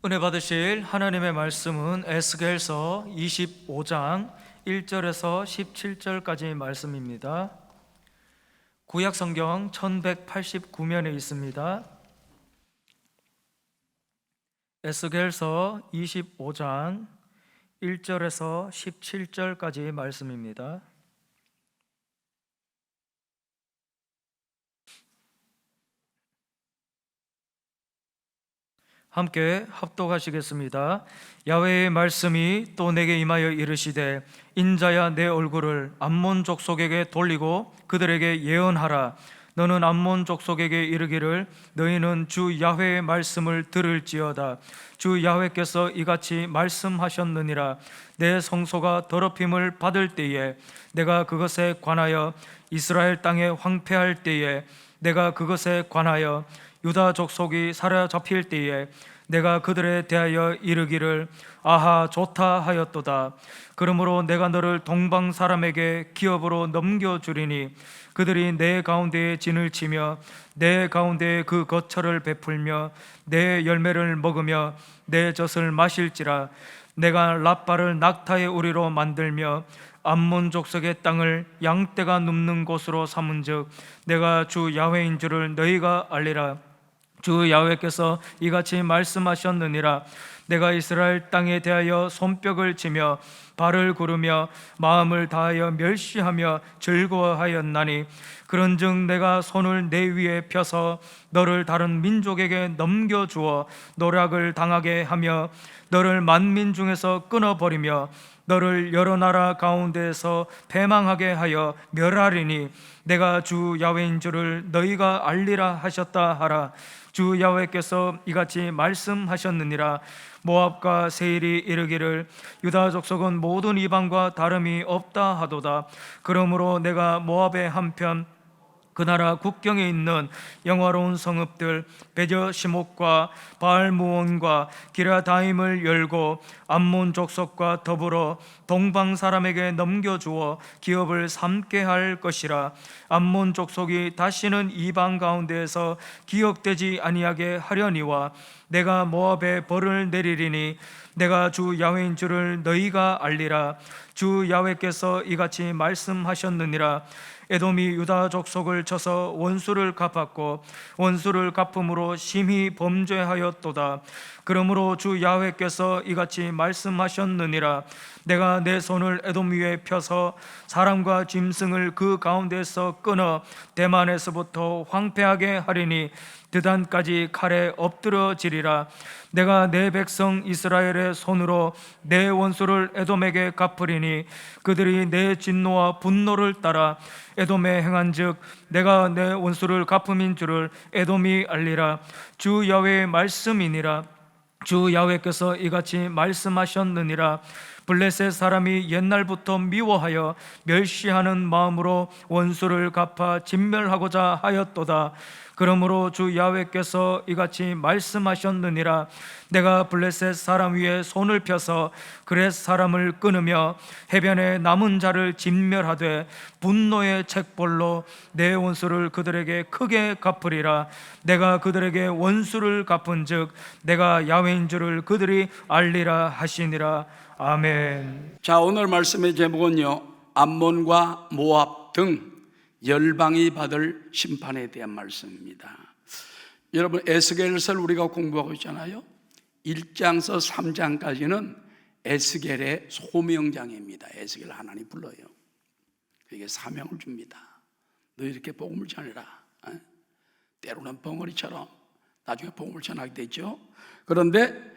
은혜 받으실 하나님의 말씀은 에스겔서 25장 1절에서 17절까지 말씀입니다. 구약 성경 1189면에 있습니다. 에스겔서 25장 1절에서 17절까지 말씀입니다. 함께 합독하시겠습니다. 야훼의 말씀이 또 내게 임하여 이르시되, 인자야, 내 얼굴을 암몬 족속에게 돌리고 그들에게 예언하라. 너는 암몬 족속에게 이르기를, 너희는 주 야훼의 말씀을 들을지어다. 주 야훼께서 이같이 말씀하셨느니라. 내 성소가 더럽힘을 받을 때에 내가 그것에 관하여 이스라엘 땅에 황폐할 때에 내가 그것에 관하여 유다 족속이 사로잡힐 때에 내가 그들에 대하여 이르기를, 아하, 좋다 하였도다. 그러므로 내가 너를 동방 사람에게 기업으로 넘겨주리니 그들이 내 가운데에 진을 치며 내 가운데에 그 거처를 베풀며 내 열매를 먹으며 내 젖을 마실지라. 내가 랍바를 낙타의 우리로 만들며 암몬 족속의 땅을 양떼가 눕는 곳으로 삼은즉 내가 주 야훼인 줄을 너희가 알리라. 주 야훼께서 이같이 말씀하셨느니라. 내가 이스라엘 땅에 대하여 손뼉을 치며 발을 구르며 마음을 다하여 멸시하며 즐거워하였나니, 그런즉 내가 손을 내 위에 펴서 너를 다른 민족에게 넘겨주어 노략을 당하게 하며 너를 만민 중에서 끊어버리며 너를 여러 나라 가운데에서 패망하게 하여 멸하리니 내가 주 야훼인 줄을 너희가 알리라 하셨다 하라. 주 야훼께서 이같이 말씀하셨느니라. 모압과 세일이 이르기를, 유다 족속은 모든 이방과 다름이 없다 하도다. 그러므로 내가 모압의 한편 그 나라 국경에 있는 영화로운 성읍들 베저시목과 바알무온과 기라다임을 열고 암몬 족속과 더불어 동방 사람에게 넘겨주어 기업을 삼게 할 것이라. 암몬 족속이 다시는 이방 가운데에서 기억되지 아니하게 하려니와 내가 모압에 벌을 내리리니 내가 주 야훼인 줄을 너희가 알리라. 주 야훼께서 이같이 말씀하셨느니라. 에돔이 유다 족속을 쳐서 원수를 갚았고 원수를 갚음으로 심히 범죄하였도다. 그러므로 주 야훼께서 이같이 말씀하셨느니라. 내가 내 손을 에돔 위에 펴서 사람과 짐승을 그 가운데서 끊어 대만에서부터 황폐하게 하리니 드단까지 칼에 엎드러지리라. 내가 내 백성 이스라엘의 손으로 내 원수를 에돔에게 갚으리니 그들이 내 진노와 분노를 따라 에돔에 행한즉 내가 내 원수를 갚음인 줄을 에돔이 알리라. 주 야훼의 말씀이니라. 주 야훼께서 이같이 말씀하셨느니라. 블레셋 사람이 옛날부터 미워하여 멸시하는 마음으로 원수를 갚아 진멸하고자 하였도다. 그러므로 주 야훼께서 이같이 말씀하셨느니라. 내가 블레셋 사람 위에 손을 펴서 그렛 사람을 끊으며 해변에 남은 자를 진멸하되 분노의 책벌로 내 원수를 그들에게 크게 갚으리라. 내가 그들에게 원수를 갚은즉 내가 야훼인 줄을 그들이 알리라 하시니라. 아멘. 자, 오늘 말씀의 제목은요, 암몬과 모압 등 열방이 받을 심판에 대한 말씀입니다. 여러분, 에스겔서를 우리가 공부하고 있잖아요. 1장서 3장까지는 에스겔의 소명장입니다. 에스겔 하나님 불러요. 그게 사명을 줍니다. 너 이렇게 복음을 전해라. 때로는 벙어리처럼 나중에 복음을 전하게 되죠. 그런데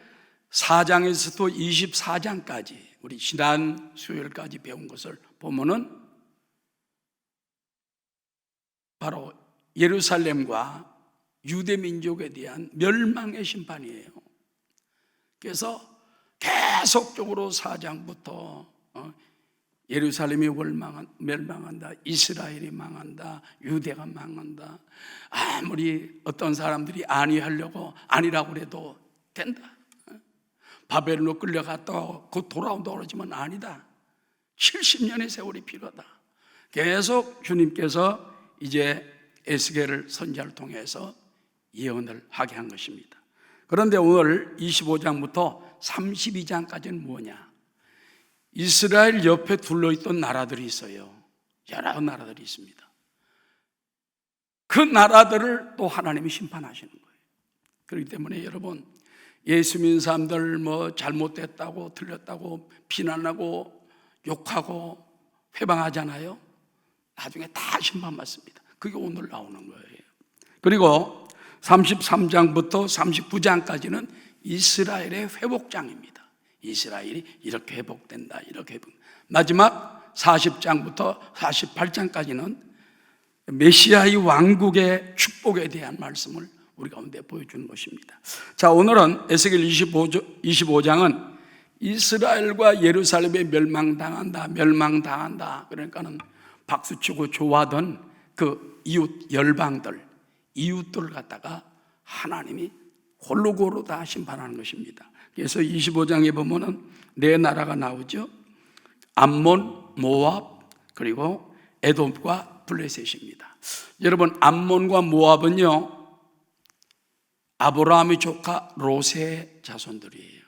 4장에서도 24장까지 우리 지난 수요일까지 배운 것을 보면은 바로 예루살렘과 유대 민족에 대한 멸망의 심판이에요. 그래서 계속적으로 4장부터 예루살렘이 멸망한다, 이스라엘이 망한다, 유대가 망한다. 아무리 어떤 사람들이 아니라고 해도 된다. 바벨론으로 끌려갔다가 곧 돌아온다고 그러지만 아니다. 70년의 세월이 필요하다. 계속 주님께서 이제 에스겔을 선지자를 통해서 예언을 하게 한 것입니다. 그런데 오늘 25장부터 32장까지는 뭐냐? 이스라엘 옆에 둘러있던 나라들이 있어요. 여러 나라들이 있습니다. 그 나라들을 또 하나님이 심판하시는 거예요. 그렇기 때문에 여러분, 예수 믿는 사람들 뭐 잘못됐다고 틀렸다고 비난하고 욕하고 회방하잖아요. 나중에 다 심판받습니다. 그게 오늘 나오는 거예요. 그리고 33장부터 39장까지는 이스라엘의 회복장입니다. 이스라엘이 이렇게 회복된다, 이렇게 회복. 마지막 40장부터 48장까지는 메시아의 왕국의 축복에 대한 말씀을 우리 가운데 보여주는 것입니다. 자, 오늘은 에스겔 25장은 이스라엘과 예루살렘에 멸망당한다. 그러니까는 박수치고 좋아하던 그 이웃 열방들, 이웃들을 갖다가 하나님이 골고루 다 심판하는 것입니다. 그래서 25장에 보면은 네 나라가 나오죠. 암몬, 모압, 그리고 에돔과 블레셋입니다. 여러분, 암몬과 모압은요, 아브라함의 조카 롯의 자손들이에요.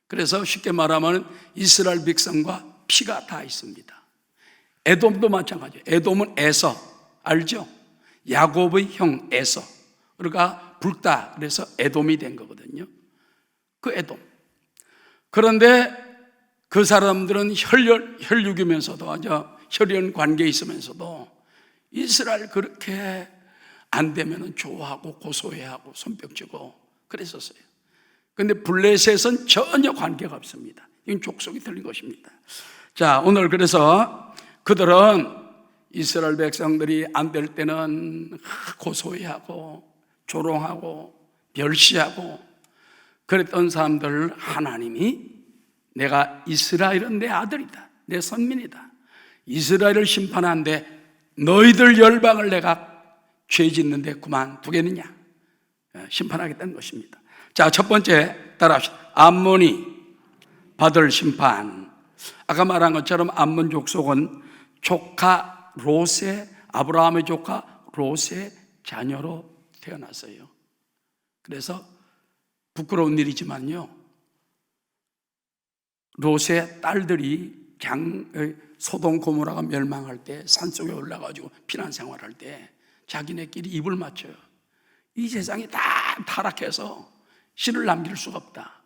그래서 쉽게 말하면 이스라엘 백성과 피가 다 있습니다. 에돔도 마찬가지예요. 에돔은 에서, 알죠? 야곱의 형 에서. 그러니까 붉다, 그래서 에돔이 된 거거든요. 그 에돔. 그런데 그 사람들은 혈육이면서도 아주 혈연 관계에 있으면서도 이스라엘 그렇게 안 되면 좋아하고 고소해하고 손뼉치고 그랬었어요. 그런데 블레셋은 전혀 관계가 없습니다. 이건 족속이 틀린 것입니다. 자, 오늘 그래서 그들은 이스라엘 백성들이 안 될 때는 고소해하고 조롱하고 멸시하고 그랬던 사람들 하나님이 내가 이스라엘은 내 아들이다, 내 선민이다, 이스라엘을 심판하는데 너희들 열방을 내가 죄 짓는데 그만두겠느냐, 심판하겠다는 것입니다. 자, 첫 번째 따라합시다. 암몬이 받을 심판. 아까 말한 것처럼 암몬 족속은 조카 롯의, 아브라함의 조카 롯의 자녀로 태어났어요. 그래서 부끄러운 일이지만요, 롯의 딸들이 소돔 고모라가 멸망할 때 산속에 올라가지고 피난 생활할 때 자기네끼리 입을 맞춰요. 이 세상이 다 타락해서 신을 남길 수가 없다.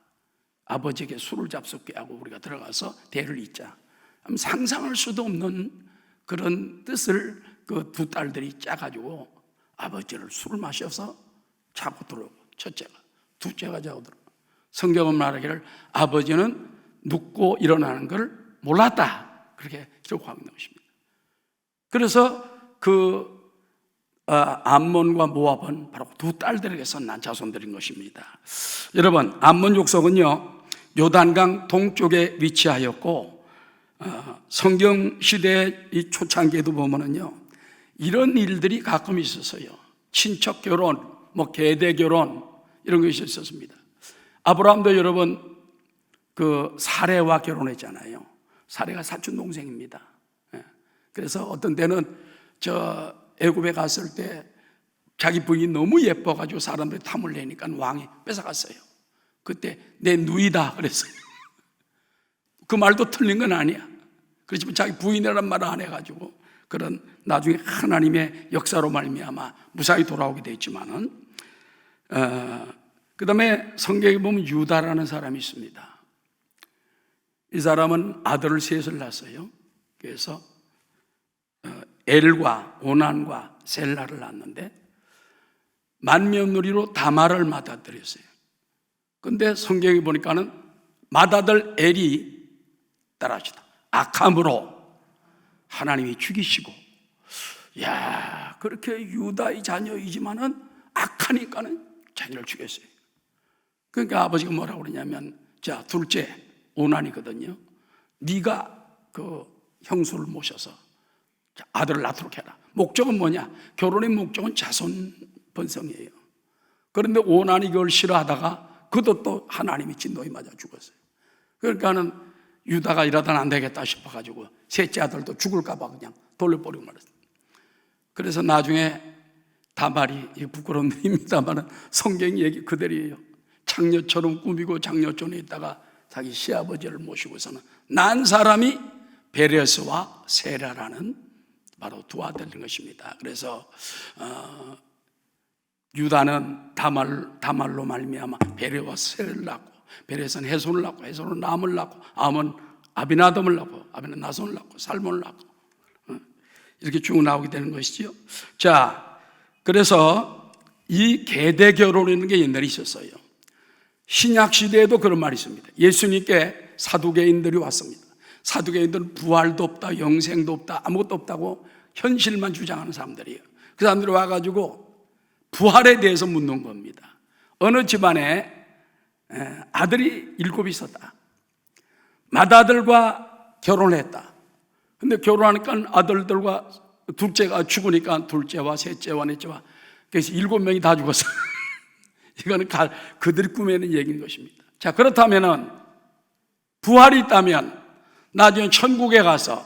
아버지에게 술을 잡숫게 하고 우리가 들어가서 대를 잇자. 상상할 수도 없는 그런 뜻을 그 두 딸들이 짜가지고 아버지를 술을 마셔서 자고 들어오고, 첫째가. 둘째가 자고 들어오고. 성경은 말하기를 아버지는 눕고 일어나는 걸 몰랐다, 그렇게 기록하고 있는 것입니다. 그래서 그 암몬과 모압은 바로 두 딸들에게서 난 자손들인 것입니다. 여러분, 암몬 족속은요, 요단강 동쪽에 위치하였고, 성경 시대의 이 초창기에도 보면은요, 이런 일들이 가끔 있었어요. 친척 결혼, 뭐 계대 결혼, 이런 것이 있었습니다. 아브라함도 여러분 그 사레와 결혼했잖아요. 사레가 사촌 동생입니다. 그래서 어떤 때는 저 애굽에 갔을 때 자기 부인이 너무 예뻐가지고 사람들이 탐을 내니까 왕이 뺏어갔어요. 그때 내 누이다 그랬어요. 그 말도 틀린 건 아니야. 그렇지만 자기 부인이라는 말을 안 해가지고 그런 나중에 하나님의 역사로 말미암아 무사히 돌아오게 됐지만은, 그 다음에 성경에 보면 유다라는 사람이 있습니다. 이 사람은 아들을 셋을 낳았어요. 그래서 엘과 오난과 셀라를 낳았는데 만며느리로 다말을 맏아들이었어요. 그런데 성경에 보니까는 맏아들 엘이 따라하시다 악함으로 하나님이 죽이시고, 야, 그렇게 유다의 자녀이지만은 악하니까는 자녀를 죽였어요. 그러니까 아버지가 뭐라고 그러냐면, 자, 둘째 오난이거든요. 네가 그 형수를 모셔서 아들을 낳도록 해라. 목적은 뭐냐? 결혼의 목적은 자손 번성이에요. 그런데 오난이 그걸 싫어하다가 그도 또 하나님이 진노에 맞아 죽었어요. 그러니까는 유다가 이러다는 안 되겠다 싶어가지고 셋째 아들도 죽을까봐 그냥 돌려버리고 말았어요. 그래서 나중에 다말이, 부끄러운 일입니다만 성경 얘기 그대로예요. 장녀처럼 꾸미고 장녀촌에 있다가 자기 시아버지를 모시고서는 난 사람이 베레스와 세라라는 바로 두 아들인 것입니다. 그래서 유다는 다말로 말미암아 베레와 세를 낳고, 베레스는 헤손을 낳고, 헤손은 남을 낳고, 암은 아비나답을 낳고, 아비는 나손을 낳고, 살몬을 낳고, 이렇게 쭉 나오게 되는 것이죠. 자, 그래서 이 계대 결혼이라는 게 옛날에 있었어요. 신약 시대에도 그런 말이 있습니다. 예수님께 사두개인들이 왔습니다. 사두개인들은 부활도 없다, 영생도 없다, 아무것도 없다고 현실만 주장하는 사람들이에요. 그 사람들이 와가지고 부활에 대해서 묻는 겁니다. 어느 집안에 아들이 7 있었다. 맏아들과 결혼했다. 근데 결혼하니까 아들들과 둘째가 죽으니까 둘째와 셋째와 넷째와 그래서 7명이 다 죽었어요. 이거는 그들이 꾸며낸 얘기인 것입니다. 자, 그렇다면은 부활이 있다면 나중에 천국에 가서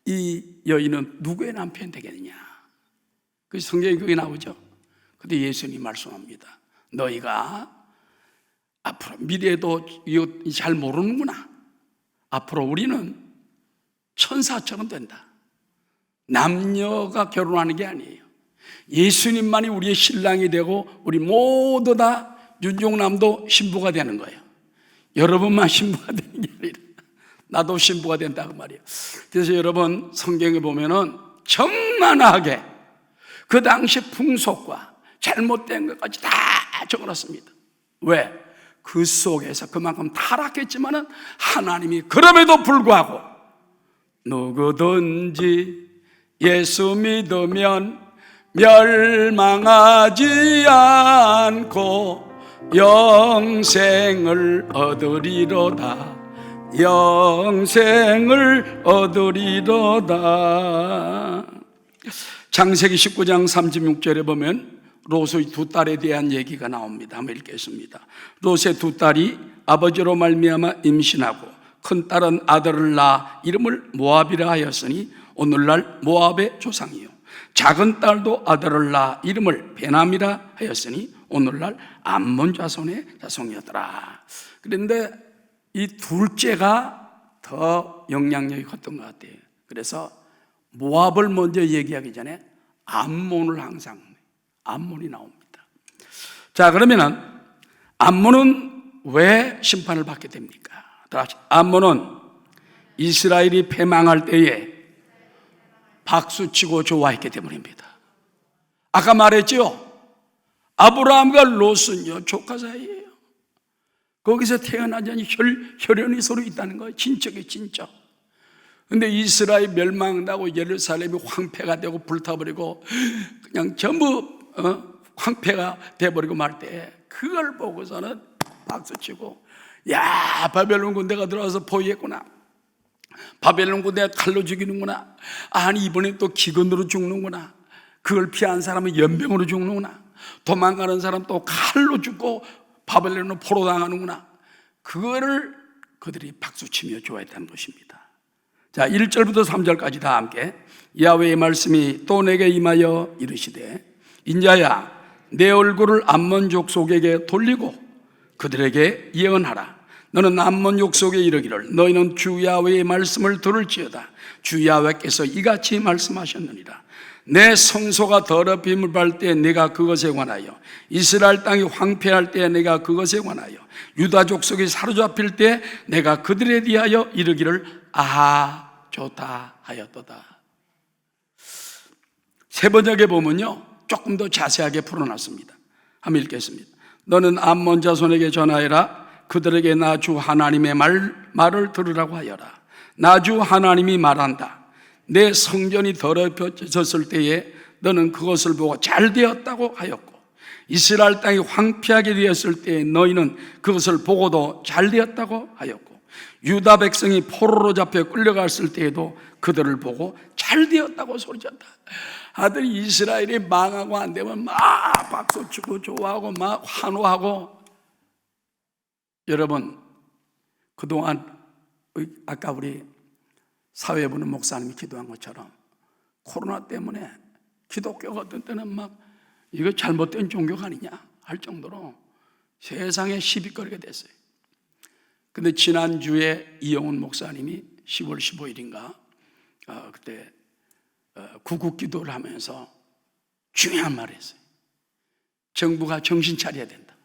이 여인은 누구의 남편 되겠느냐? 그 성경에 그게 나오죠. 근데 예수님이 말씀합니다. 너희가 앞으로 미래에도 이거 잘 모르는구나. 앞으로 우리는 천사처럼 된다. 남녀가 결혼하는 게 아니에요. 예수님만이 우리의 신랑이 되고 우리 모두 다 윤종남도 신부가 되는 거예요. 여러분만 신부가 되는 게 아니라 나도 신부가 된다고 말이에요. 그래서 여러분 성경에 보면은 적나라하게 그 당시 풍속과 잘못된 것까지 다 적어놨습니다. 왜? 그 속에서 그만큼 타락했지만은 하나님이 그럼에도 불구하고 누구든지 예수 믿으면 멸망하지 않고 영생을 얻으리로다. 영생을 얻으리로다. 창세기 19장 36절에 보면 롯의 두 딸에 대한 얘기가 나옵니다. 한번 읽겠습니다. 롯의 두 딸이 아버지로 말미암아 임신하고 큰 딸은 아들을 낳아 이름을 모압이라 하였으니 오늘날 모압의 조상이요, 작은 딸도 아들을 낳아 이름을 베남이라 하였으니 오늘날 암몬 자손의 자손이었더라. 그런데 이 둘째가 더 영향력이 컸던 것 같아요. 그래서 모압을 먼저 얘기하기 전에 암몬을 항상 암몬이 나옵니다. 자, 그러면은 암몬은 왜 심판을 받게 됩니까? 다시 암몬은 이스라엘이 패망할 때에 박수치고 좋아했기 때문입니다. 아까 말했죠? 아브라함과 롯은요 조카 사이예요. 거기서 태어나자니 혈연이 서로 있다는 거예요. 친척이 친척. 근데 이스라엘 멸망한다고 예루살렘이 황폐가 되고 불타버리고 그냥 전부 황폐가 돼버리고 말 때 그걸 보고서는 박수치고, 야, 바벨론 군대가 들어와서 포위했구나. 바벨론 군대가 칼로 죽이는구나. 아니, 이번엔 또 기근으로 죽는구나. 그걸 피한 사람은 연병으로 죽는구나. 도망가는 사람 또 칼로 죽고 바벨론으로 포로 당하는구나. 그거를 그들이 박수치며 좋아했다는 것입니다. 자, 1절부터 3절까지 다 함께. 야훼의 말씀이 또 내게 임하여 이르시되 인자야, 내 얼굴을 암몬 족속에게 돌리고 그들에게 예언하라. 너는 암몬 족속에 이르기를 너희는 주 야훼의 말씀을 들을지어다. 주 야훼께서 이같이 말씀하셨느니라. 내 성소가 더럽힘을 받을 때 내가 그것에 관하여, 이스라엘 땅이 황폐할 때 내가 그것에 관하여, 유다 족속이 사로잡힐 때 내가 그들에 대하여 이르기를 아하 좋다 하였도다. 세 번역에 보면요 조금 더 자세하게 풀어놨습니다. 한번 읽겠습니다. 너는 암몬 자손에게 전하여라. 그들에게 나 주 하나님의 말을 들으라고 하여라. 나 주 하나님이 말한다. 내 성전이 더럽혀졌을 때에 너는 그것을 보고 잘 되었다고 하였고, 이스라엘 땅이 황폐하게 되었을 때에 너희는 그것을 보고도 잘 되었다고 하였고, 유다 백성이 포로로 잡혀 끌려갔을 때에도 그들을 보고 잘 되었다고 소리쳤다. 아들이 이스라엘이 망하고 안 되면 막 박수치고 좋아하고 막 환호하고. 여러분, 그동안 아까 우리 사회부는 목사님이 기도한 것처럼 코로나 때문에 기독교가 어떤 때는 막 이거 잘못된 종교가 아니냐 할 정도로 세상에 시비거리가 됐어요. 근데 지난주에 이영훈 목사님이 10월 15일인가 그때 구국 기도를 하면서 중요한 말을 했어요. 정부가 정신 차려야 된다.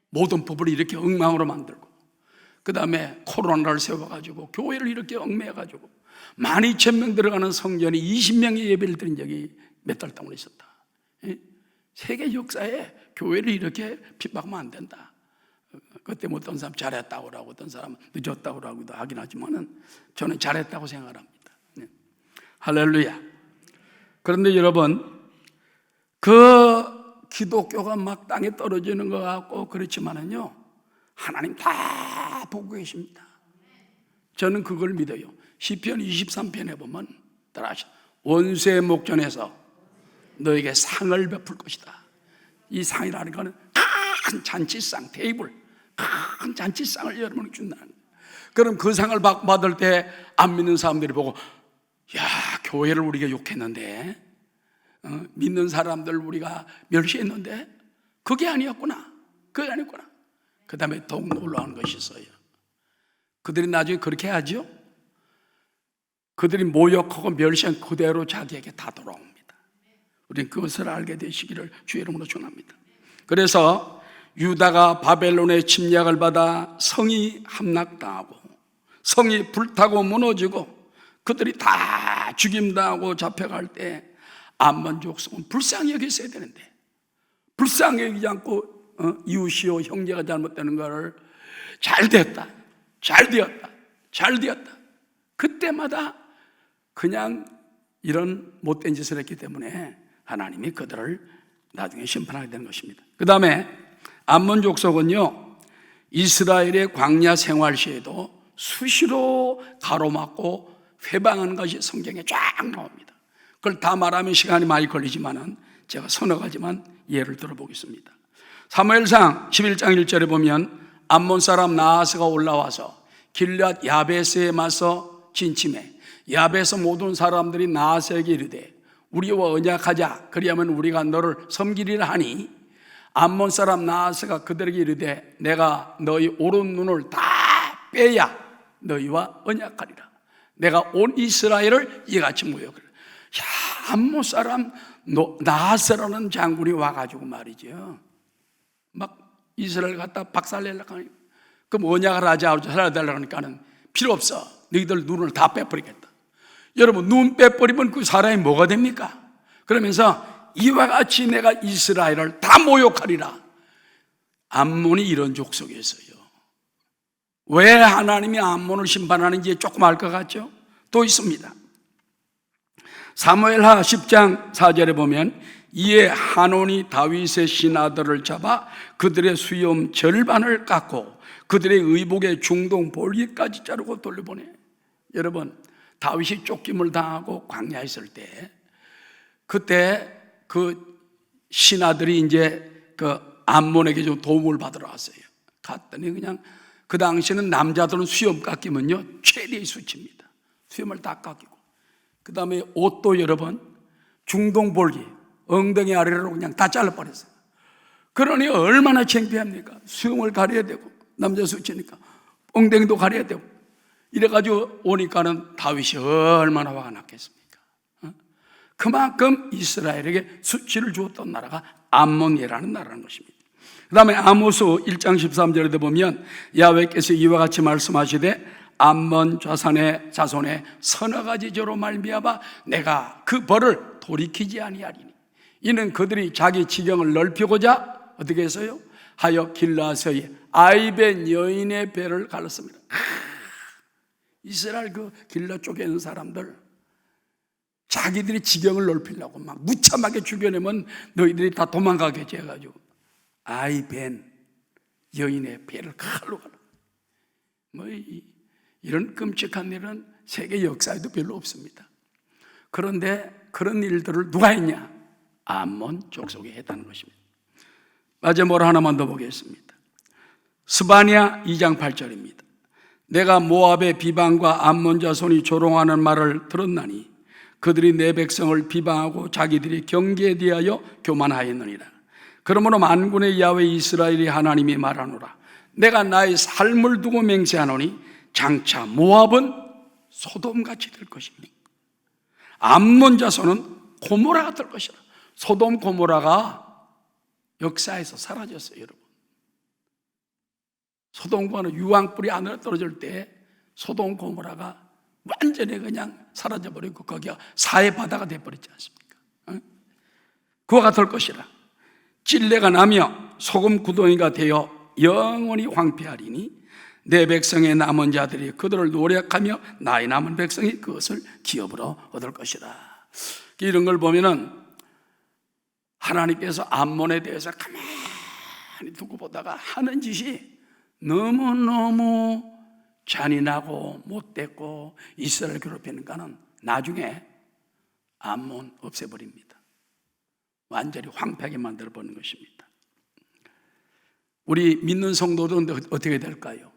모든 법을 이렇게 엉망으로 만들고, 그 다음에 코로나를 세워가지고 교회를 이렇게 얽매여가지고 12,000명 들어가는 성전이 20명의 예배를 드린 적이 몇 달 동안 있었다. 세계 역사에 교회를 이렇게 핍박하면 안 된다. 그때 뭐 어떤 사람 잘했다고 하고 어떤 사람은 늦었다고 하기도 하긴 하지만은 저는 잘했다고 생각을 합니다. 할렐루야. 그런데 여러분, 그 기독교가 막 땅에 떨어지는 것 같고 그렇지만은요, 하나님 다 보고 계십니다. 저는 그걸 믿어요. 시편 23편에 보면 따라하시죠. 원수의 목전에서 너에게 상을 베풀 것이다. 이 상이라는 것은 큰 잔치상, 테이블, 큰 잔치상을 여러분에게 준다는 거예요. 그럼 그 상을 받을 때 안 믿는 사람들이 보고, 야, 교회를 우리가 욕했는데, 믿는 사람들 우리가 멸시했는데 그게 아니었구나. 그게 아니었구나. 그 다음에 더욱 놀라운 것이 있어요. 그들이 나중에 그렇게 하죠. 그들이 모욕하고 멸시한 그대로 자기에게 다 돌아옵니다. 우리는 그것을 알게 되시기를 주의 이름으로 축원합니다. 그래서 유다가 바벨론의 침략을 받아 성이 함락당하고 성이 불타고 무너지고 그들이 다 죽임당하고 잡혀갈 때 암몬 족속은 불쌍히 여겼어야 되는데 불쌍히 여기지 않고 이웃이요 형제가 잘못되는 것을 잘 되었다, 그때마다 그냥 이런 못된 짓을 했기 때문에 하나님이 그들을 나중에 심판하게 되는 것입니다. 그 다음에 암몬 족속은요, 이스라엘의 광야 생활 시에도 수시로 가로막고 회방하는 것이 성경에 쫙 나옵니다. 그걸 다 말하면 시간이 많이 걸리지만은 제가 서너 가지만 예를 들어보겠습니다. 사무엘상 11장 1절에 보면 암몬 사람 나하스가 올라와서 길앗 야베스에 맞서 진침해 야베스 모든 사람들이 나하스에게 이르되 우리와 언약하자, 그리하면 우리가 너를 섬기리라 하니 암몬 사람 나하스가 그들에게 이르되 내가 너희 오른 눈을 다 빼야 너희와 언약하리라. 내가 온 이스라엘을 이같이 모욕하리라. 야, 암몬 사람 나하스라는 장군이 와가지고 말이죠, 막 이스라엘 갖다 박살내려고 하니까, 그럼 언약을 하자 살아달라고 하니까는 필요 없어, 너희들 눈을 다 빼버리겠다. 여러분, 눈 빼버리면 그 사람이 뭐가 됩니까? 그러면서 이와 같이 내가 이스라엘을 다 모욕하리라. 암몬이 이런 족속이었어요. 왜 하나님이 암몬을 심판하는지 조금 알 것 같죠? 또 있습니다. 사무엘하 10장 4절에 보면 이에 한온이 다윗의 신하들을 잡아 그들의 수염 절반을 깎고 그들의 의복의 중동 볼기까지 자르고 돌려보내. 여러분, 다윗이 쫓김을 당하고 광야에 있을 때 그때 그 신하들이 이제 그 암몬에게 좀 도움을 받으러 왔어요. 갔더니 그냥 그 당시에는 남자들은 수염 깎이면요 최대의 수치입니다. 수염을 다 깎이고, 그 다음에 옷도 여러분 중동 볼기 엉덩이 아래로 그냥 다 잘라버렸어요. 그러니 얼마나 창피합니까? 수염을 가려야 되고 남자 수치니까 엉덩이도 가려야 되고 이래가지고 오니까는 다윗이 얼마나 화가 났겠습니까? 그만큼 이스라엘에게 수치를 주었던 나라가 암몬이라는 나라는 것입니다. 그 다음에 아모스 1장 13절에 보면 야훼께서 이와 같이 말씀하시되 암몬 자손의 서너 가지 죄로 말미암아 내가 그 벌을 돌이키지 아니하리니 이는 그들이 자기 지경을 넓히고자 어떻게 했어요? 하여 길라서의 아이벤 여인의 배를 갈랐습니다. 이스라엘 그 길라 쪽에 있는 사람들 자기들이 지경을 넓히려고 막 무참하게 죽여내면 너희들이 다 도망가게 해가지고 아이벤 여인의 배를 칼로 갈라. 뭐 이런 끔찍한 일은 세계 역사에도 별로 없습니다. 그런데 그런 일들을 누가 했냐? 암몬 족속이 했다는 것입니다. 마지막으로 하나만 더 보겠습니다. 스바냐 2장 8절입니다. 내가 모압의 비방과 암몬 자손이 조롱하는 말을 들었나니 그들이 내 백성을 비방하고 자기들이 경계에 대하여 교만하였느니라. 그러므로 만군의 야훼 이스라엘의 하나님이 말하노라. 내가 나의 삶을 두고 맹세하노니 장차 모압은 소돔같이 될 것이니 암몬 자손은 고모라가 될 것이라. 소돔 고모라가 역사에서 사라졌어요, 여러분. 소돔과는 유황불이 안으로 떨어질 때 소돔 고모라가 완전히 그냥 사라져버리고 거기가 사해 바다가 돼버렸지 않습니까? 그와 같을 것이라. 찔레가 나며 소금 구덩이가 되어 영원히 황폐하리니 내 백성의 남은 자들이 그들을 노력하며 나의 남은 백성이 그것을 기업으로 얻을 것이라. 이런 걸 보면은 하나님께서 암몬에 대해서 가만히 두고 보다가 하는 짓이 너무너무 잔인하고 못됐고 이스라엘 괴롭히니까는 나중에 암몬 없애버립니다. 완전히 황폐하게 만들어버리는 것입니다. 우리 믿는 성도들은 어떻게 될까요?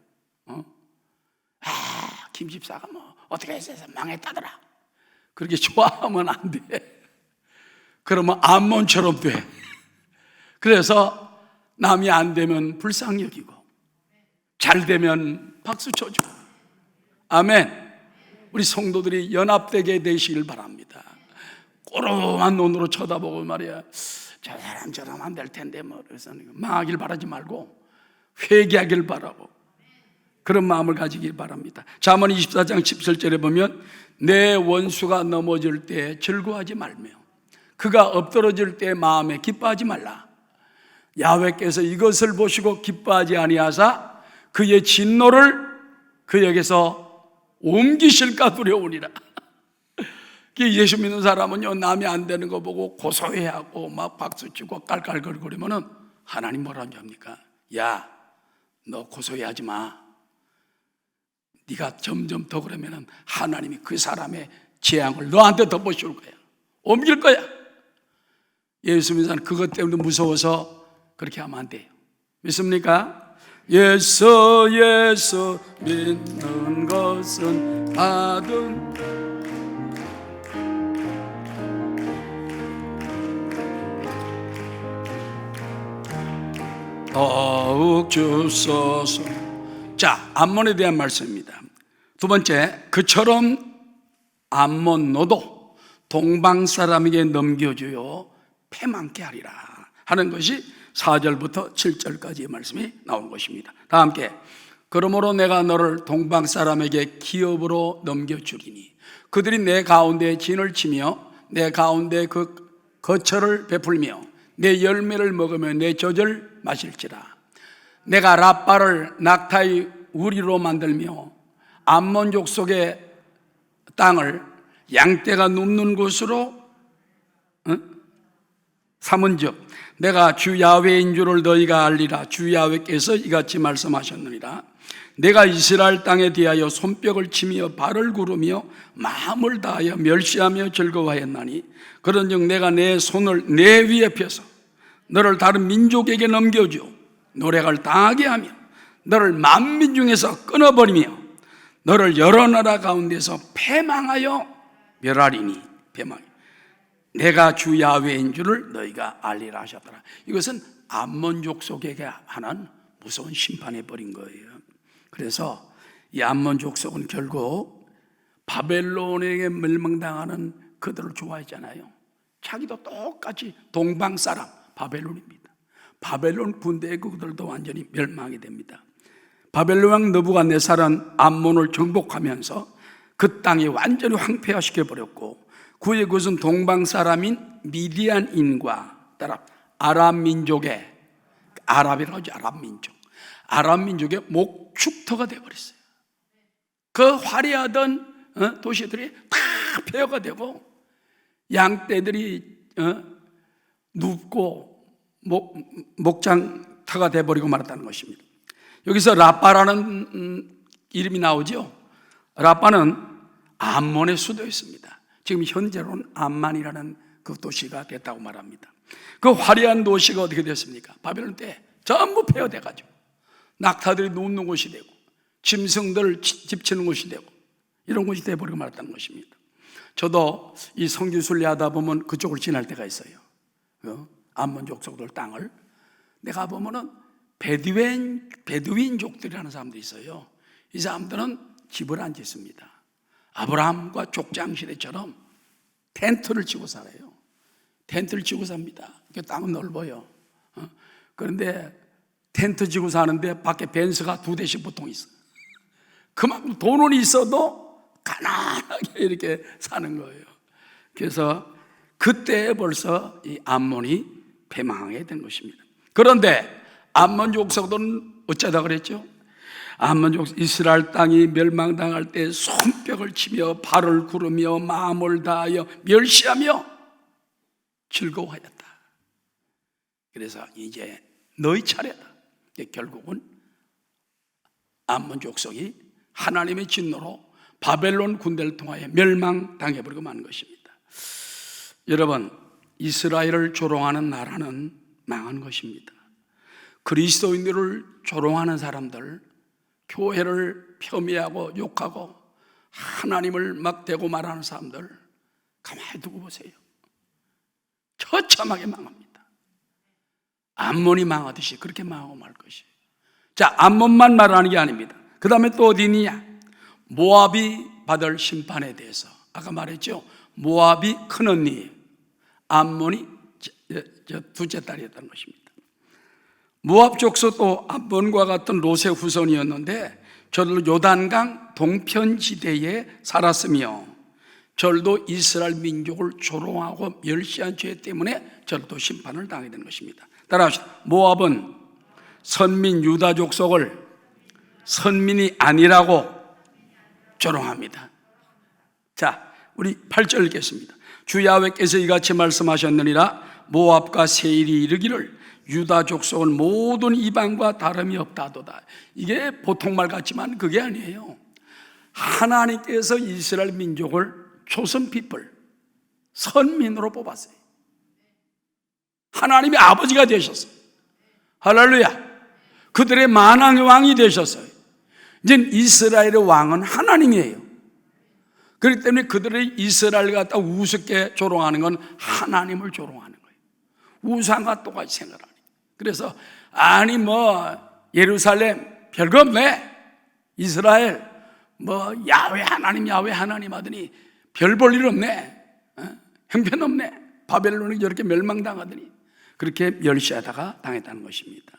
김 집사가 뭐 어떻게 해서 망했다더라. 그렇게 좋아하면 안 돼. 그러면 암몬처럼 돼. 그래서 남이 안 되면 불쌍히 여기고 잘 되면 박수 쳐주고. 아멘. 우리 성도들이 연합되게 되시길 바랍니다. 꼬로만 눈으로 쳐다보고 말이야, 저 사람 저러면 안 될 텐데 뭐 그래서 망하길 바라지 말고 회개하길 바라고 그런 마음을 가지길 바랍니다. 잠언 24장 17절에 보면 내 원수가 넘어질 때 즐거워하지 말며 그가 엎드러질 때 마음에 기뻐하지 말라. 야훼께서 이것을 보시고 기뻐하지 아니하사 그의 진노를 그에게서 옮기실까 두려우니라. 예수 믿는 사람은요, 남이 안 되는 거 보고 고소해하고 막 박수치고 깔깔거리면은 하나님 뭐라는 줄 압니까? 야, 너 고소해하지 마. 네가 점점 더 그러면은 하나님이 그 사람의 재앙을 너한테 덮어씌울 거야. 옮길 거야. 예수 믿는 사람 그것 때문에 무서워서 그렇게 하면 안 돼요. 믿습니까? 예수 믿는 것은 받은 더욱 주소서. 자, 암몬에 대한 말씀입니다. 두 번째, 그처럼 암몬 너도 동방 사람에게 넘겨주어 패망케 하리라 하는 것이 4절부터 7절까지의 말씀이 나오는 것입니다. 다 함께. 그러므로 내가 너를 동방 사람에게 기업으로 넘겨주리니 그들이 내 가운데 진을 치며 내 가운데 그 거처를 베풀며 내 열매를 먹으며 내 젖을 마실지라. 내가 라빠를 낙타의 우리로 만들며 암몬 족속의 땅을 양떼가 눕는 곳으로 삼은즉 내가 주 야훼인 줄을 너희가 알리라. 주 야훼께서 이같이 말씀하셨느니라. 내가 이스라엘 땅에 대하여 손뼉을 치며 발을 구르며 마음을 다하여 멸시하며 즐거워하였나니 그런즉 내가 내 손을 내 위에 펴서 너를 다른 민족에게 넘겨주어 노략을 당하게 하며 너를 만민 중에서 끊어버리며 너를 여러 나라 가운데서 패망하여 멸하리니. 패망. 내가 주 야훼인 줄을 너희가 알리라 하셨더라. 이것은 암몬 족속에게 하는 무서운 심판해 버린 거예요. 그래서 이 암몬 족속은 결국 바벨론에게 멸망당하는 그들을 좋아했잖아요. 자기도 똑같이 동방 사람 바벨론입니다. 바벨론 군대의 그들도 완전히 멸망이 됩니다. 바벨론 왕 느부갓네살은 암몬을 정복하면서 그 땅이 완전히 황폐화시켜 버렸고 그의 그것은 동방 사람인 미디안인과 따라 아람 민족의 아랍이라고 하죠. 아랍 민족의 목축터가 되어버렸어요. 그 화려하던 도시들이 다 폐허가 되고 양떼들이 눕고 목장터가 되어버리고 말았다는 것입니다. 여기서 라빠라는 이름이 나오죠. 라빠는 암몬의 수도였습니다. 지금 현재로는 암만이라는 그 도시가 됐다고 말합니다. 그 화려한 도시가 어떻게 됐습니까? 바벨론 때 전부 폐허돼가지고 낙타들이 눕는 곳이 되고 짐승들 집치는 곳이 되고 이런 곳이 되어버리고 말았다는 것입니다. 저도 이 성지 순례하다 보면 그쪽을 지날 때가 있어요. 암몬 족속들 땅을. 내가 보면은 베두인족들이라는 사람들이 있어요. 이 사람들은 집을 안 짓습니다. 아브라함과 족장 시대처럼 텐트를 치고 살아요. 텐트를 치고 삽니다. 그 땅은 넓어요. 그런데 텐트 치고 사는데 밖에 벤츠가 2대씩 보통 있어. 그만큼 돈은 있어도 가난하게 이렇게 사는 거예요. 그래서 그때 벌써 이 암몬이 패망하게 된 것입니다. 그런데 암몬 족속들은 어쩌다 그랬죠? 암몬 족속 이스라엘 땅이 멸망당할 때 손뼉을 치며 발을 구르며 마음을 다하여 멸시하며 즐거워하였다. 그래서 이제 너희 차례다. 결국은 암몬 족속이 하나님의 진노로 바벨론 군대를 통하여 멸망당해버리고 만 것입니다. 여러분, 이스라엘을 조롱하는 나라는 망한 것입니다. 그리스도인들을 조롱하는 사람들, 교회를 폄훼하고 욕하고 하나님을 막 대고 말하는 사람들 가만히 두고 보세요. 처참하게 망합니다. 암몬이 망하듯이 그렇게 망하고 말 것이에요. 자, 암몬만 말하는 게 아닙니다. 그 다음에 또 어디 있느냐? 모압이 받을 심판에 대해서 아까 말했죠. 모압이 큰언니, 암몬이 둘째 딸이었다는 것입니다. 모압 족속도 암몬과 같은 롯의 후손이었는데 저들도 요단강 동편지대에 살았으며 저들도 이스라엘 민족을 조롱하고 멸시한 죄 때문에 저들도 심판을 당하게 된 것입니다. 따라하시죠. 모압은 선민 유다 족속을 선민이 아니라고 조롱합니다. 자, 우리 8절 읽겠습니다. 주 야훼께서 이같이 말씀하셨느니라. 모압과 세일이 이르기를 유다 족속은 모든 이방과 다름이 없다도다. 이게 보통 말 같지만 그게 아니에요. 하나님께서 이스라엘 민족을 초선 피플, 선민으로 뽑았어요. 하나님의 아버지가 되셨어요. 할렐루야. 그들의 만왕의 왕이 되셨어요. 이제 이스라엘의 왕은 하나님이에요. 그렇기 때문에 그들의 이스라엘 갖다 우습게 조롱하는 건 하나님을 조롱하는 거예요. 우상과 똑같이 생각하는 거예요. 그래서 아니 예루살렘 별거 없네. 이스라엘 야훼 하나님 하더니 별 볼 일 없네. 형편없네. 바벨론이 저렇게 멸망당하더니 그렇게 멸시하다가 당했다는 것입니다.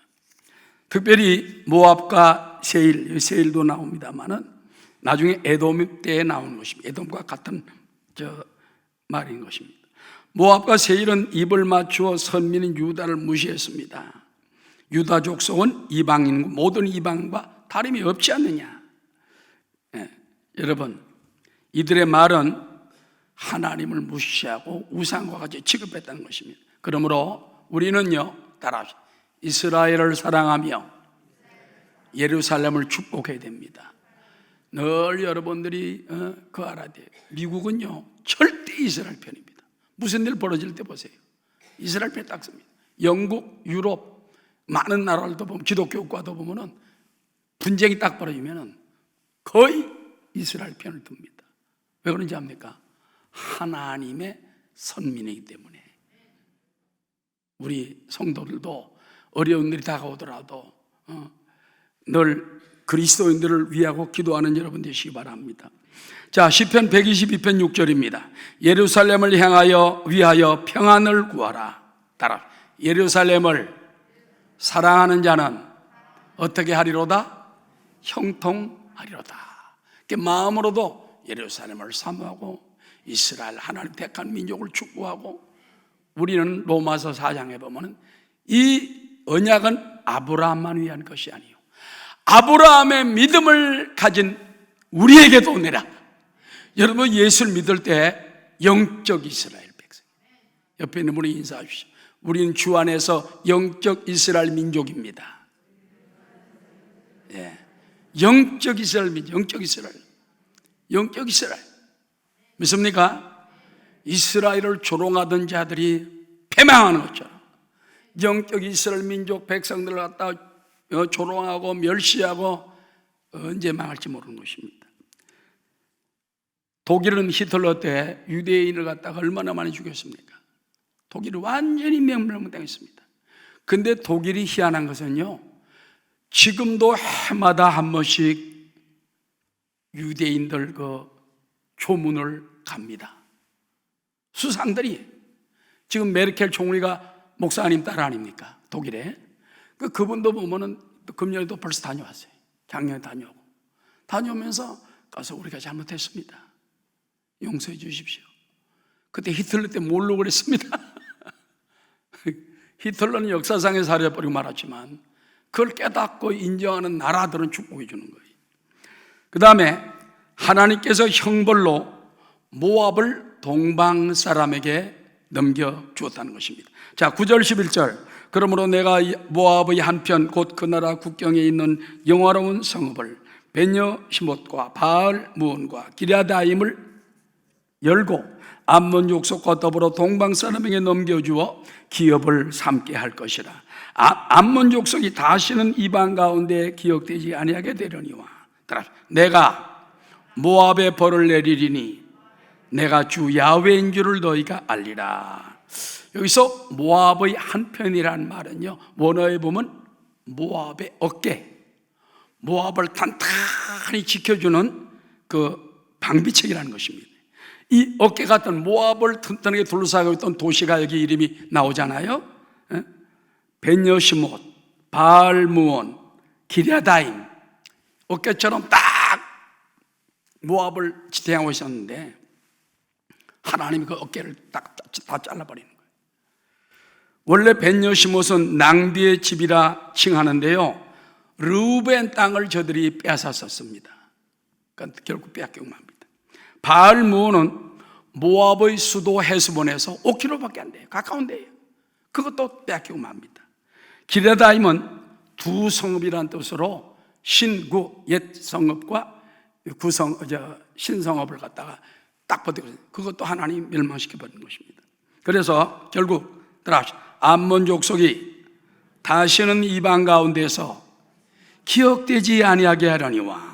특별히 모압과 세일도 나옵니다만은 나중에 에돔 때에 나오는 것입니다. 에돔과 같은 말인 것입니다. 모압과 세일은 입을 맞추어 선민인 유다를 무시했습니다. 유다 족속은 이방인 모든 이방과 다름이 없지 않느냐. 여러분, 이들의 말은 하나님을 무시하고 우상과 같이 취급했다는 것입니다. 그러므로 우리는요, 따라합시다. 이스라엘을 사랑하며 예루살렘을 축복해야 됩니다. 늘 여러분들이 그거 알아야 돼요. 미국은요 절대 이스라엘 편입니다. 무슨 일 벌어질 때 보세요. 이스라엘 편 딱 씁니다. 영국, 유럽 많은 나라들도 보면 기독교 국가도 보면은 분쟁이 딱 벌어지면은 거의 이스라엘 편을 듭니다. 왜 그런지 압니까? 하나님의 선민이기 때문에. 우리 성도들도 어려운 일이 다가오더라도 늘 그리스도인들을 위하고 기도하는 여러분 되시기 바랍니다. 자, 시편 122편 6절입니다. 예루살렘을 위하여 평안을 구하라. 따라, 예루살렘을 사랑하는 자는 어떻게 하리로다? 형통하리로다. 마음으로도 예루살렘을 사모하고 이스라엘 하나님 택한 민족을 축복하고, 우리는 로마서 4장에 보면 이 언약은 아브라함만 위한 것이 아니요 아브라함의 믿음을 가진 우리에게도 내라. 여러분, 예수를 믿을 때 영적 이스라엘 백성, 옆에 있는 분이 인사하십시오. 우리는 주 안에서 영적 이스라엘 민족입니다. 예. 영적 이스라엘 민족, 영적 이스라엘 믿습니까? 이스라엘을 조롱하던 자들이 패망하는 것처럼 영적 이스라엘 민족 백성들을 갖다 조롱하고 멸시하고 언제 망할지 모르는 것입니다. 독일은 히틀러 때 유대인을 갖다가 얼마나 많이 죽였습니까? 독일이 완전히 멸망당했습니다. 근데 독일이 희한한 것은요, 지금도 해마다 한 번씩 유대인들 그 조문을 갑니다. 수상들이. 지금 메르켈 총리가 목사님 딸 아닙니까? 독일에. 그분도 보면은 금년에도 벌써 다녀왔어요. 작년에 다녀오고. 다녀오면서 가서 우리가 잘못했습니다. 용서해 주십시오. 그때 히틀러 때 뭘로 그랬습니다. 히틀러는 역사상에 사라져버리고 말았지만 그걸 깨닫고 인정하는 나라들은 축복해 주는 거예요. 그 다음에 하나님께서 형벌로 모압을 동방 사람에게 넘겨주었다는 것입니다. 자, 9절 11절. 그러므로 내가 모압의 한편 곧 그 나라 국경에 있는 영화로운 성읍을 베녀시못과 바알 무온과 기랴다임을 열고 암몬 족속과 더불어 동방 사람에게 넘겨주어 기업을 삼게 할 것이라. 암몬 족속이 다시는 이방 가운데 기억되지 아니하게 되려니와 내가 모압의 벌을 내리리니 내가 주 야훼인 줄을 너희가 알리라. 여기서 모압의 한편이라는 말은요, 원어에 보면 모압의 어깨, 모압을 단단히 지켜주는 그 방비책이라는 것입니다. 이 어깨 같은 모압을 튼튼하게 둘러싸고 있던 도시가 여기 이름이 나오잖아요. 베녀시못, 바알무온, 기랴다임, 어깨처럼 딱 모압을 지탱하고 있었는데 하나님이 그 어깨를 딱 다 잘라버리는 거예요. 원래 베녀시못은 낭비의 집이라 칭하는데요, 르우벤 땅을 저들이 빼앗았었습니다. 그러니까 결국 빼앗기고 맙니다. 바알무온은 모압의 수도 헤스본에서 5km밖에 안 돼요. 가까운 데예요. 그것도 빼앗기고 맙니다. 기랴다임은 두 성읍이라는 뜻으로 신구 옛 성읍과 신성읍을 갖다가 딱 버티고 있어요. 그것도 하나님 멸망시켜버린 것입니다. 그래서 결국 암몬 족속이 다시는 이방 가운데서 기억되지 아니하게 하려니와.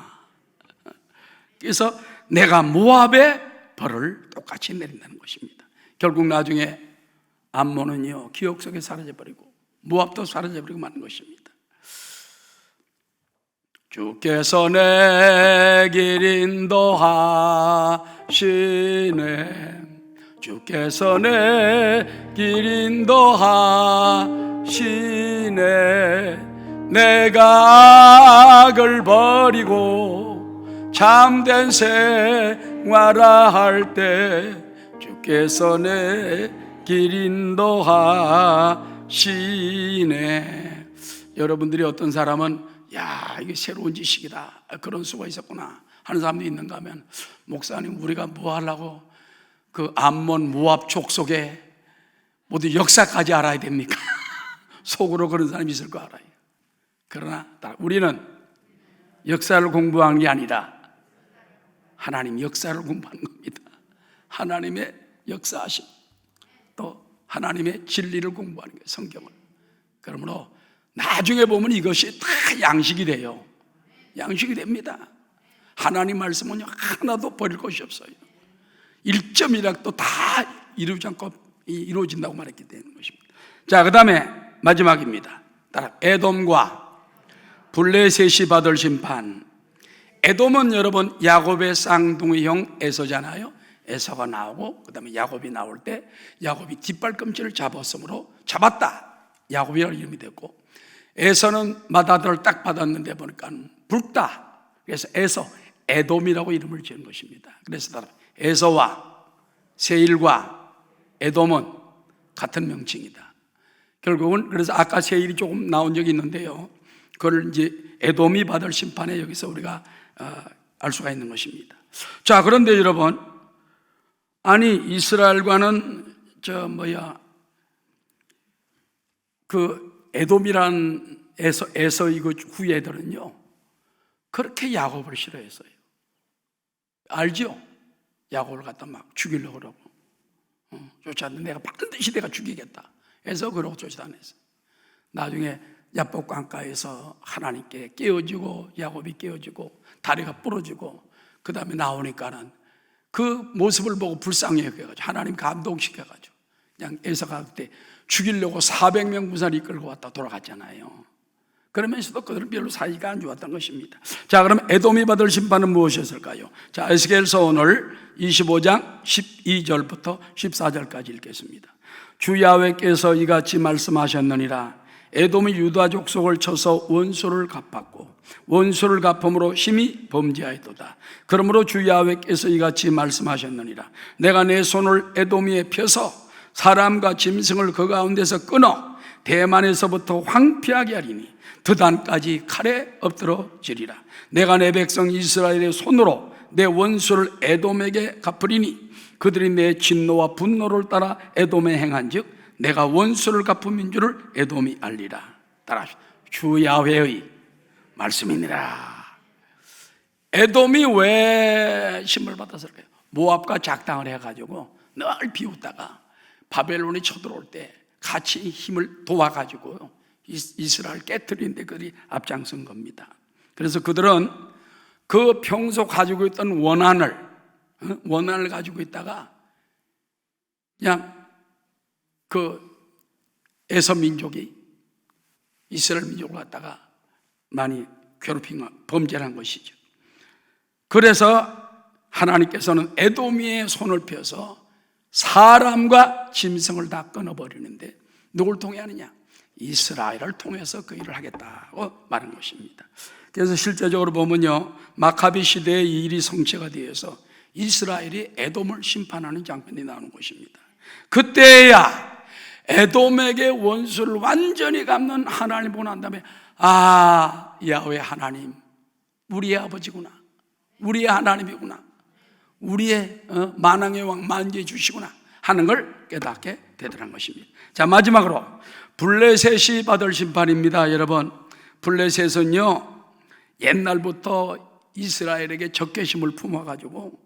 그래서 내가 모압의 벌을 똑같이 내린다는 것입니다. 결국 나중에 암몬은요, 기억 속에 사라져버리고 모압도 사라져버리고 마는 것입니다. 주께서 내 길 인도하시네. 주께서 내 길 인도하시네. 내가 악을 버리고 참된 생활할 때 주께서 내 길 인도하시네. 여러분들이 어떤 사람은 야, 이게 새로운 지식이다, 그런 수가 있었구나 하는 사람도 있는가 하면, 목사님 우리가 뭐 하려고 그 암몬 모압 족속의 모두 역사까지 알아야 됩니까? 속으로 그런 사람이 있을 거 알아요. 그러나 우리는 역사를 공부하는 게 아니라 하나님 역사를 공부하는 겁니다. 하나님의 역사하심, 또 하나님의 진리를 공부하는 거예요, 성경을. 그러므로 나중에 보면 이것이 다 양식이 돼요. 양식이 됩니다. 하나님 말씀은요, 하나도 버릴 것이 없어요. 1점이라도 다 이루지 않고 이루어진다고 말했기 때문에 것입니다. 자, 그 다음에 마지막입니다. 따라 에돔과 블레셋이 받을 심판. 에돔은 여러분 야곱의 쌍둥이 형 에서잖아요. 에서가 나오고 그 다음에 야곱이 나올 때 야곱이 뒷발꿈치를 잡았으므로 잡았다, 야곱이라는 이름이 됐고, 에서는 맏아들을 딱 받았는데 보니까 붉다, 그래서 에서 에돔이라고 이름을 지은 것입니다. 그래서 에서와 세일과 에돔은 같은 명칭이다. 결국은 그래서 아까 세일이 조금 나온 적이 있는데요, 그걸 이제 에돔이 받을 심판에 여기서 우리가 알 수가 있는 것입니다. 자, 그런데 여러분, 아니 이스라엘과는 그 에돔이란 에서 이거 후예들은요 그렇게 야곱을 싫어했어요. 알죠? 야곱을 갖다 막 죽이려고 그러고, 쫓아왔는데 내가 반드시 내가 죽이겠다 해서 그러고 쫓아다녔어요. 나중에 야복 강가에서 하나님께 깨어지고 야곱이 깨어지고 다리가 부러지고 그 다음에 나오니까는 그 모습을 보고 불쌍히 여겨가지고 하나님 감동시켜가지고 그냥 에서가 그때 죽이려고 400명 군사를 이끌고 왔다 돌아갔잖아요. 그러면서도 그들은 별로 사이가 안 좋았던 것입니다. 자, 그럼 에돔이 받을 심판은 무엇이었을까요? 자, 에스겔서 오늘 25장 12절부터 14절까지 읽겠습니다. 주 야훼께서 이같이 말씀하셨느니라. 에돔이 유다 족속을 쳐서 원수를 갚았고 원수를 갚음으로 심히 범죄하였도다. 그러므로 주 야훼께서 이같이 말씀하셨느니라. 내가 내 손을 에돔 위에 펴서 사람과 짐승을 그 가운데서 끊어 대만에서부터 황폐하게 하리니 드단까지 칼에 엎드러지리라. 내가 내 백성 이스라엘의 손으로 내 원수를 에돔에게 갚으리니 그들이 내 진노와 분노를 따라 에돔에 행한즉 내가 원수를 갚은 줄을 에돔이 알리라. 따라하시오. 주 야훼의 말씀이니라. 에돔이 왜 심을 받았을까요? 모압과 작당을 해가지고 늘 비웃다가 바벨론이 쳐들어올 때 같이 힘을 도와가지고 이스라엘 깨트리는데 그들이 앞장선 겁니다. 그래서 그들은 그 평소 가지고 있던 원한을 가지고 있다가 그냥 그 에서 민족이 이스라엘 민족을 갖다가 많이 괴롭힌 범죄를 한 것이죠. 그래서 하나님께서는 에돔의 손을 펴서 사람과 짐승을 다 끊어버리는데 누굴 통해 하느냐? 이스라엘을 통해서 그 일을 하겠다고 말한 것입니다. 그래서 실제적으로 보면요, 마카비 시대에 이 일이 성취가 되어서 이스라엘이 에돔을 심판하는 장면이 나오는 것입니다. 그때야 에돔에게 원수를 완전히 갚는 하나님 보고 난 다음에 야훼 하나님 우리의 아버지구나, 우리의 하나님이구나, 우리의 만왕의 왕 만지해 주시구나 하는 걸 깨닫게 되더란 것입니다. 자, 마지막으로 블레셋이 받을 심판입니다. 여러분, 블레셋은요 옛날부터 이스라엘에게 적개심을 품어가지고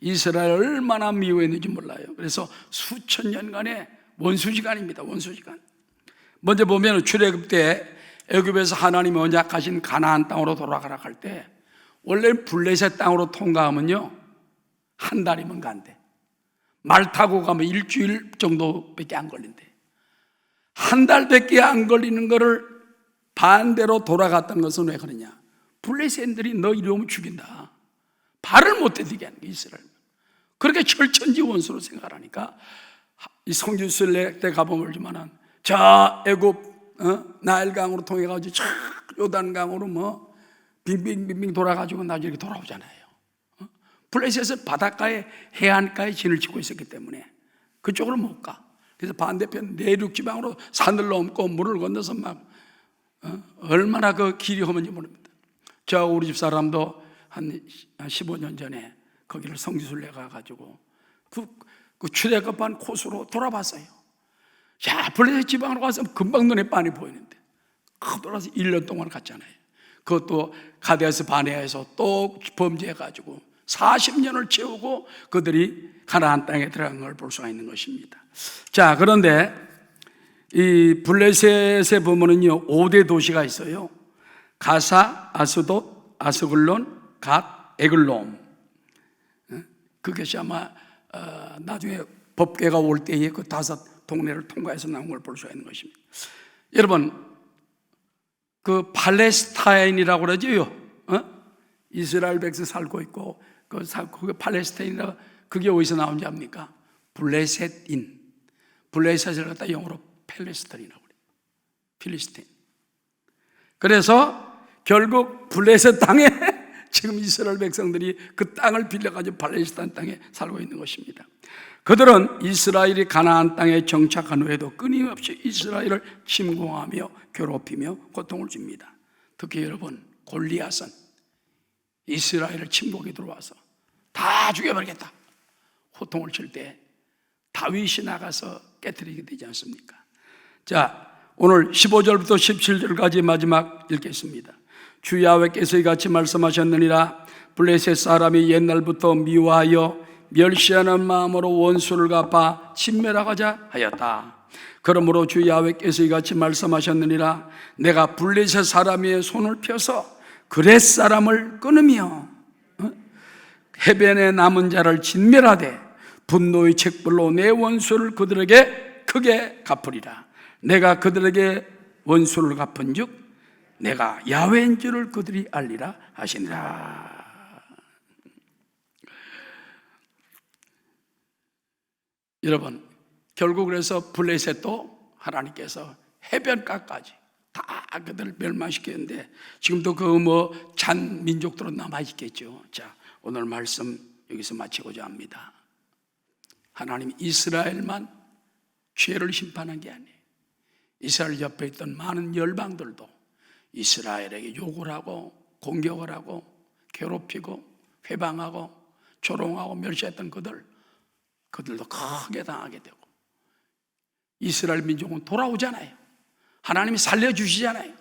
이스라엘을 얼마나 미워했는지 몰라요. 그래서 수천 년간의 원수지간입니다. 원수지간. 먼저 보면 출애굽 때 애굽에서 하나님이 언약하신 가나안 땅으로 돌아가라 할 때 원래 블레셋 땅으로 통과하면요 한 달이면 간대. 말 타고 가면 일주일 정도밖에 안 걸린대. 한 달밖에 안 걸리는 거를 반대로 돌아갔던 것은 왜 그러냐? 블레셋들이 너 이리 오면 죽인다. 발을 못 디디게 하는 게 이스라엘. 그렇게 철천지 원수로 생각하니까 이 성지순례 때 가보면 알지만은 저 애굽 나일강으로 통해가지고 저 요단강으로 빙빙빙빙 돌아가지고 나중에 돌아오잖아요. 블레셋은 바닷가에 해안가에 진을 치고 있었기 때문에 그쪽으로 못 가. 그래서 반대편 내륙 지방으로 산을 넘고 물을 건너서 막 얼마나 그 길이 험한지 모릅니다. 저 우리 집 사람도 한 15년 전에 거기를 성지순례 가가지고 그 출애굽한 코스로 돌아봤어요. 야, 블레셋 지방으로 가서 금방 눈에 빤히 보이는데 돌아서 1년 동안 갔잖아요. 그것도 가데스 바네아에서 또 범죄해가지고 40년을 채우고 그들이 가나안 땅에 들어간 걸 볼 수가 있는 것입니다. 자, 그런데 이 블레셋에 보면은요 5대 도시가 있어요. 가사, 아스돗, 아스글론, 갓, 에글롬. 그것이 아마 나중에 법궤가 올 때에 그 5 동네를 통과해서 나온 걸 볼 수가 있는 것입니다. 여러분, 그 팔레스타인이라고 그러죠. 이스라엘 백성 살고 있고 그게 팔레스타인이라 그게 어디서 나온지 압니까? 블레셋인. 블레셋을 갖다 영어로 팔레스타인이라고 그래요. 필리스틴. 그래서 결국 블레셋 땅에 지금 이스라엘 백성들이 그 땅을 빌려가지고 팔레스타인 땅에 살고 있는 것입니다. 그들은 이스라엘이 가나안 땅에 정착한 후에도 끊임없이 이스라엘을 침공하며 괴롭히며 고통을 줍니다. 특히 여러분, 골리앗은 이스라엘을 침공해 들어와서 다 죽여버리겠다 호통을 칠 때 다윗이 나가서 깨트리게 되지 않습니까? 자, 오늘 15절부터 17절까지 마지막 읽겠습니다. 주 야훼께서 이같이 말씀하셨느니라. 블레셋 사람이 옛날부터 미워하여 멸시하는 마음으로 원수를 갚아 진멸하고자 하였다. 그러므로 주 야훼께서 이같이 말씀하셨느니라. 내가 블레셋 사람의 손을 펴서 그렛 사람을 끊으며 해변에 남은 자를 진멸하되 분노의 책벌로 내 원수를 그들에게 크게 갚으리라. 내가 그들에게 원수를 갚은즉 내가 야훼인 줄을 그들이 알리라 하시니라. 여러분, 결국 그래서 블레셋도 하나님께서 해변가까지 다 그들을 멸망시켰는데 지금도 그 잔 민족들은 남아있겠죠. 자, 오늘 말씀 여기서 마치고자 합니다. 하나님이 이스라엘만 죄를 심판한 게 아니에요. 이스라엘 옆에 있던 많은 열방들도 이스라엘에게 욕을 하고 공격을 하고 괴롭히고 회방하고 조롱하고 멸시했던 그들도 크게 당하게 되고, 이스라엘 민족은 돌아오잖아요. 하나님이 살려주시잖아요.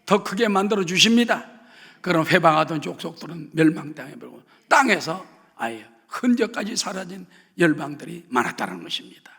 더 크게 만들어 주십니다. 그럼 회방하던 족속들은 멸망당해버리고 땅에서 아예 흔적까지 사라진 열방들이 많았다는 것입니다.